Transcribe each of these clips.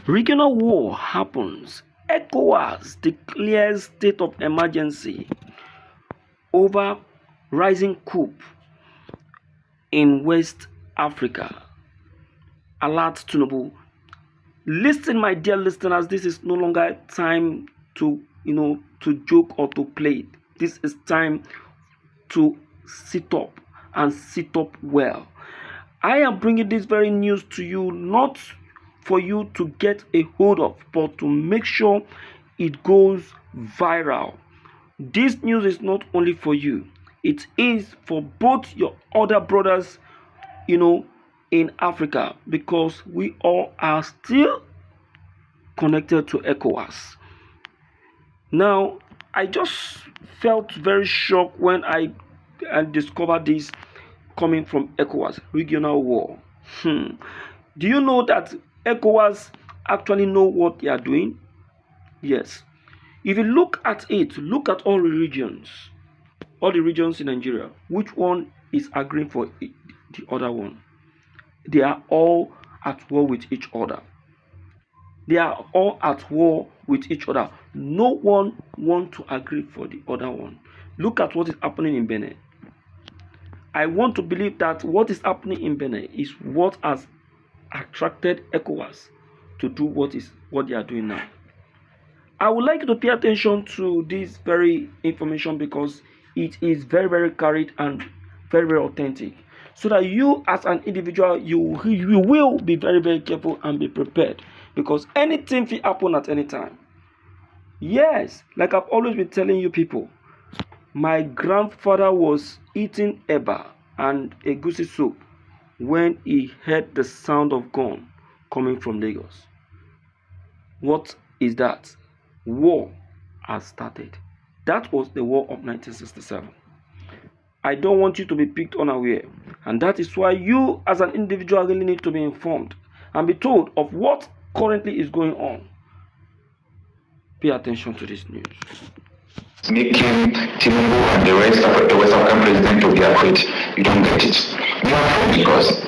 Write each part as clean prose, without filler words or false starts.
Regional war happens. Ecowas declares state of emergency over rising coup in West Africa. Alert Tinubu. Listen, my dear listeners, this is no longer time to joke or to play. This is time to sit up and sit up well. I am bringing this very news to you not for you to get a hold of, but to make sure it goes viral. This news is not only for you, it is for both your other brothers, in Africa, because we all are still connected to ECOWAS. Now, I just felt very shocked when I discovered this coming from ECOWAS, regional war. Do you know that ECOWAS actually know what they are doing? Yes. If you look at it, look at all the regions in Nigeria. Which one is agreeing for the other one? They are all at war with each other. No one wants to agree for the other one. Look at what is happening in Benin. I want to believe that what is happening in Benin is what has attracted ECOWAS to do what they are doing now. I would like you to pay attention to this very information because it is very, very carried and very, very authentic. So that you as an individual, you will be very, very careful and be prepared. Because anything will happen at any time. Yes, like I've always been telling you people, my grandfather was eating eba and egusi soup when he heard the sound of gun coming from Lagos. What is that? War has started. That was the war of 1967. I don't want you to be picked unaware, and that is why you as an individual really need to be informed and be told of what currently is going on. Pay attention to this news. Making Tinubu and the rest of the West African president to be afraid. You don't get it. You are afraid because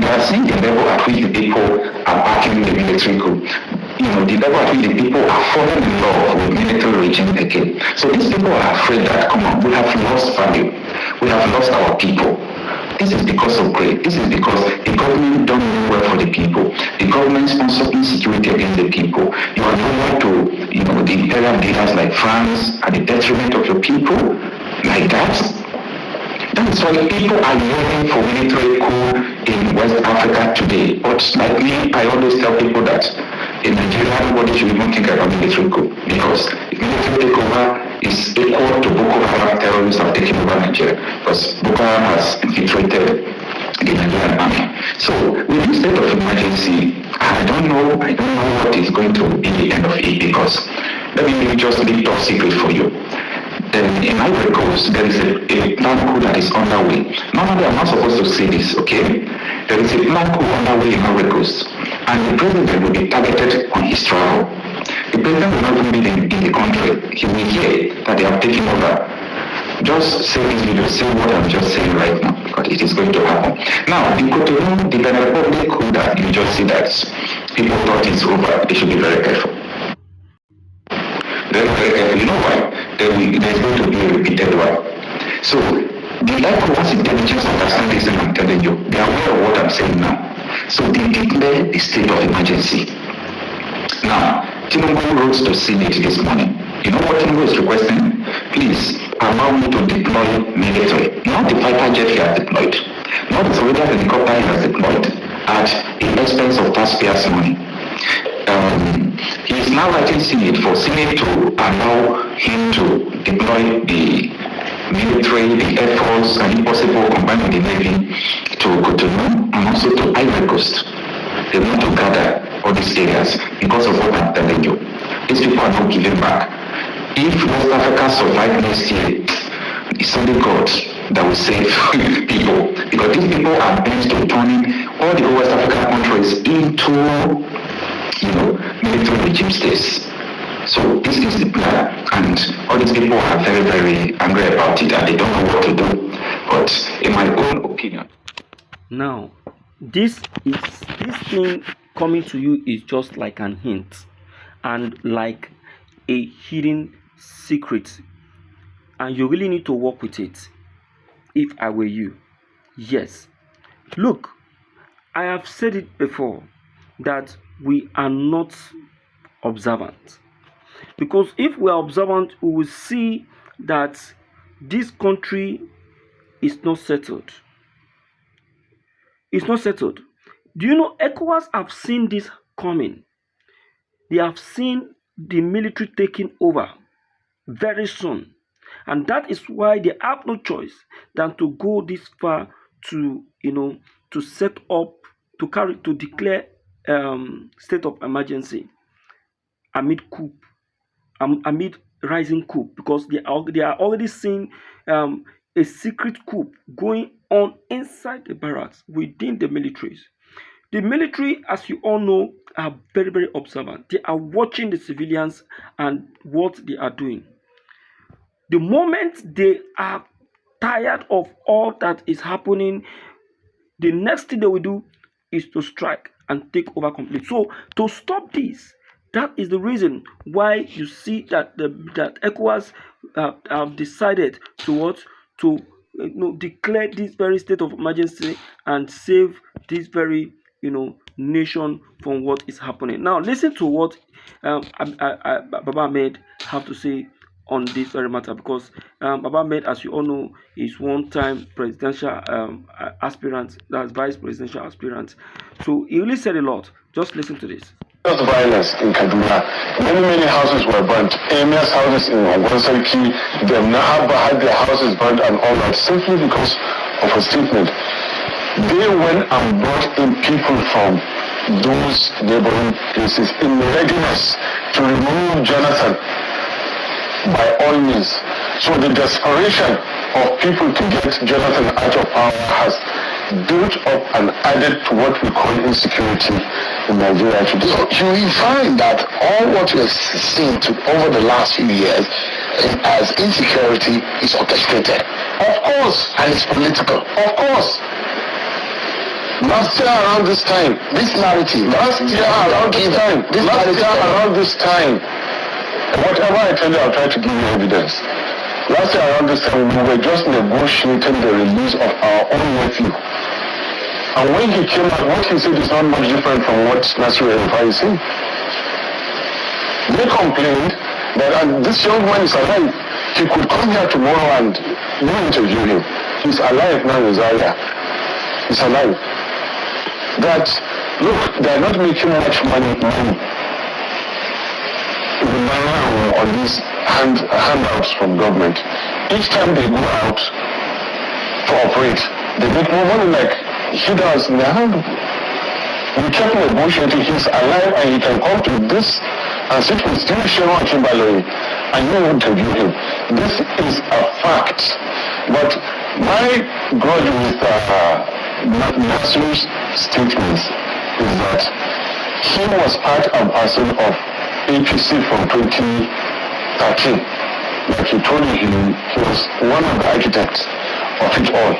you are seeing the level at which the people are backing the military coup. The level at which the people are falling in love with military regime again. So these people are afraid that, come on, we have lost value. We have lost our people. This is because of greed. This is because the government don't do well for the people. The government sponsors insecurity against the people. You are loyal to, the imperial leaders like France at the detriment of your people, like that. That is why people are yearning for military coup in West Africa today. But like me, I always tell people that in Nigeria, nobody should even think about military coup because military takeover is equal to Boko Haram terrorists have taken over Nigeria because Boko Haram has infiltrated the Nigerian army. So with this state of emergency, I don't know what is going to be the end of it because let me just be top secret for you. In Ivory Coast, there is a plan coup that is underway. Normally, I'm not supposed to say this, okay? There is a plan coup underway in Ivory Coast, and the president will be targeted on his travel. The president will not even be in the country. He will hear that they have taken over. Just say this video, say what I'm just saying right now, because it is going to happen. Now, the Cotonou, the Benin Republic coup that you just see that people thought it's over, they should be very careful. Very, very careful. You know why? There's going to be a repeated one. So, the ECOWAS intelligence understand this, and I'm telling you, they are aware of what I'm saying now. So, they declare the state of emergency. Now, Tinubu wrote to Senate this morning. You know what Tinubu is requesting? Please allow me to deploy military. Not the fighter jet he has deployed, not the soldier helicopter he has deployed at the expense of taxpayers' money. He is now writing Senate for Senate to allow him to deploy the military, the Air Force, and if possible combine with the Navy to Cotonou and also to Ivory Coast. They want to gather all these areas because of what I'm telling you. These people are not giving back. If West Africa survives next year, it's only God that will save people. Because these people are bent to turning all the West African countries into military regime states. So this is the plan, and all these people are very, very angry about it, and they don't know what to do. But in my own opinion, now this thing coming to you is just like an hint and like a hidden secret, and you really need to work with it. If I were you, yes. Look, I have said it before that we are not observant, because if we are observant, we will see that this country is not settled. It's not settled. Do you know Ecowas have seen this coming? They have seen the military taking over very soon, and that is why they have no choice than to go this far to to set up to declare state of emergency amid coup, amid rising coup, because they are already seeing a secret coup going on inside the barracks within the militaries. The military, as you all know, are very, very observant. They are watching the civilians and what they are doing. The moment they are tired of all that is happening, the next thing they will do is to strike and take over completely. So to stop this, that is the reason why you see that that ECOWAS have decided to declare this very state of emergency and save this very nation from what is happening. Now listen to what Baba Ahmed have to say on this very matter, because Baba Ahmed, as you all know, is one-time presidential aspirant, that's vice presidential aspirant. So he really said a lot. Just listen to this. Violence in Kaduna. Many houses were burnt. Emir's houses in Ogunsarki, the Nahaba had their houses burnt and all that, simply because of a statement. They went and brought in people from those neighboring places in readiness to remove Jonathan by all means. So the desperation of people to get Jonathan out of power has built up and added to what we call insecurity in Nigeria today. So you find that all what we have seen over the last few years as insecurity is orchestrated. Of course. And it's political. Of course. Last year around this time. This narrative. Last year around this time. Whatever I tell you, I'll try to give you evidence. Last year around this time, we were just negotiating the release of our own nephew. And when he came out, what he said is not much different from what Nasir El-Rufai said. They complained that this young man is alive. He could come here tomorrow and we interview him. He's alive now in Zaria. He's alive. That, look, they're not making much money on these handouts from government. Each time they go out to operate, they make more money like he does in their hand. We kept negotiating. He's alive and he can come to this and sit with Steve Sheron Kimberley and you will interview him. This is a fact. But my grudge with Nasir's statements is that he was part and parcel of APC from 2013. Like he told you, he was one of the architects of it all.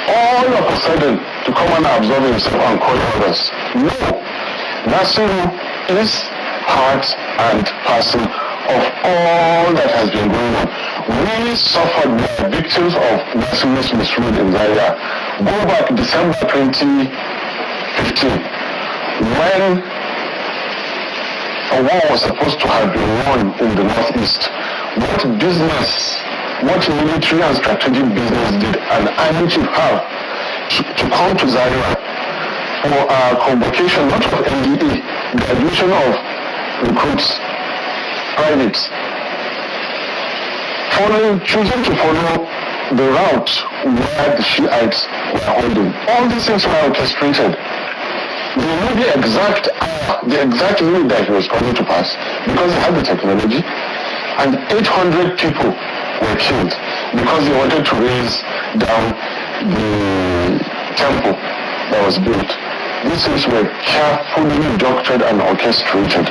All of a sudden, to come and absorb himself and call others. No. Nasiru is part and parcel of all that has been going on. We suffered, we are victims of Nasiru's misrule in Zaria. Go back December 2015, when a war was supposed to have been won in the northeast. What military and strategic business did an army chief have to come to Zaria for a convocation, not of NDA, the admission of recruits, privates, choosing to follow the route where the Shiites were holding. All these things were orchestrated. They knew the exact minute that he was coming to pass, because they had the technology, and 800 people were killed because they wanted to raise down the temple that was built. These things were carefully doctored and orchestrated.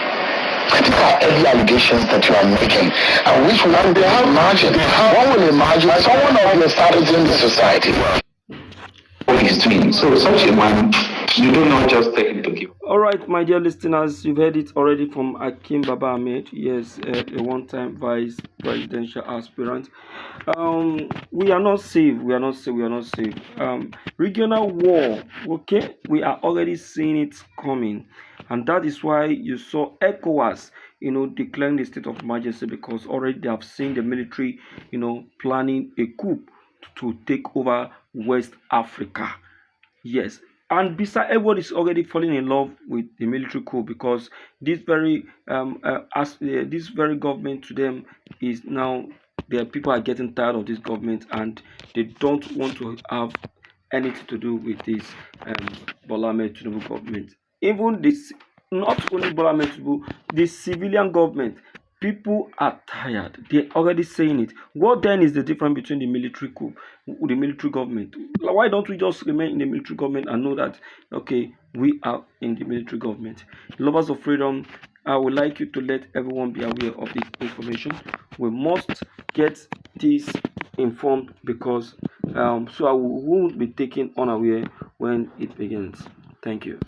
These are heavy allegations that you are making, and which one will imagine? One will imagine someone of your status in the society. what he's doing. So such a man, you do not just take him to give. All right, my dear listeners, you've heard it already from Akim Baba Ahmed. Yes, a one-time vice presidential aspirant. We are not safe. We are not safe. We are not safe. Regional war. Okay, we are already seeing it coming, and that is why you saw Ecowas, declaring the state of emergency, because already they have seen the military, planning a coup to take over West Africa. Yes, and besides, everyone is already falling in love with the military coup, because this very government to them is now, their people are getting tired of this government, and they don't want to have anything to do with this Bola Ahmed Tinubu government. Even this, not only Bola Ahmed Tinubu, the civilian government. People are tired. They're already saying it. What then is the difference between the military coup, the military government? Why don't we just remain in the military government and know that, okay, we are in the military government? Lovers of freedom, I would like you to let everyone be aware of this information. We must get this informed, because so I won't be taken unaware when it begins. Thank you.